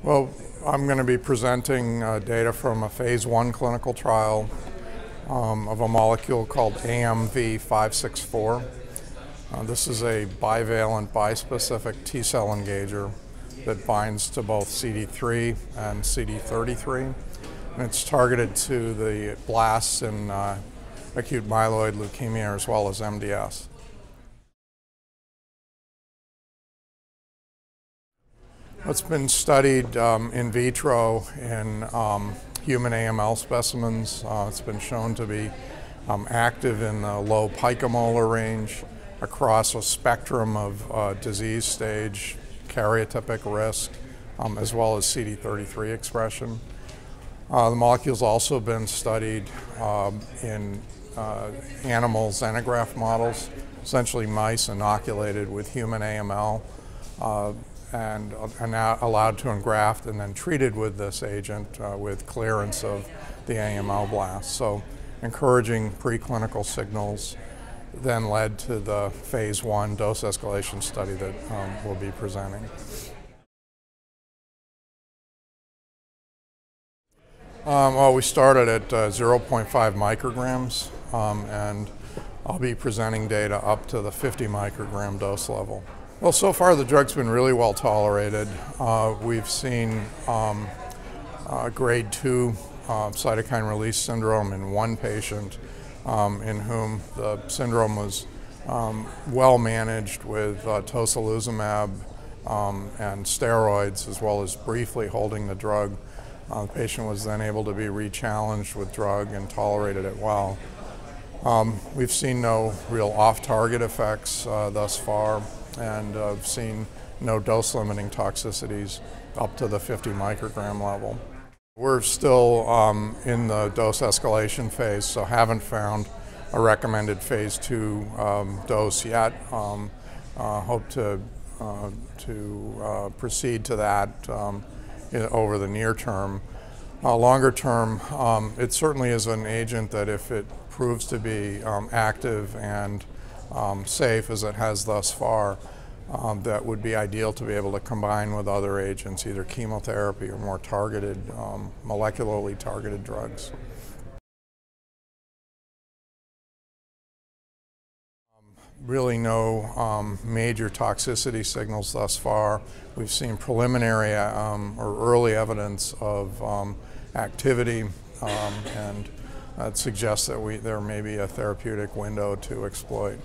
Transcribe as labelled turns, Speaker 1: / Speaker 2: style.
Speaker 1: Well, I'm going to be presenting data from a phase 1 clinical trial of a molecule called AMV564. This is a bivalent bispecific T-cell engager that binds to both CD3 and CD33. And it's targeted to the blasts in acute myeloid leukemia as well as MDS. It's been studied in vitro in human AML specimens. It's been shown to be active in the low picomolar range across a spectrum of disease stage, karyotypic risk, as well as CD33 expression. The molecule's also been studied in animal xenograft models, essentially mice inoculated with human AML. And are now allowed to engraft and then treated with this agent with clearance of the AML blast. So encouraging preclinical signals then led to the phase 1 dose escalation study that we'll be presenting. Well, we started at 0.5 micrograms and I'll be presenting data up to the 50 microgram dose level. Well, so far the drug's been really well tolerated. We've seen grade 2 cytokine release syndrome in one patient in whom the syndrome was well managed with tocilizumab and steroids, as well as briefly holding the drug. The patient was then able to be re-challenged with drug and tolerated it well. We've seen no real off-target effects thus far, and I've seen no dose-limiting toxicities up to the 50 microgram level. We're still in the dose escalation phase, so haven't found a recommended phase 2 dose yet. Hope to proceed to that over the near term. Longer term, it certainly is an agent that if it proves to be active and safe as it has thus far, that would be ideal to be able to combine with other agents, either chemotherapy or more targeted, molecularly targeted drugs. Really no major toxicity signals thus far. We've seen preliminary or early evidence of activity, and that suggests that there may be a therapeutic window to exploit.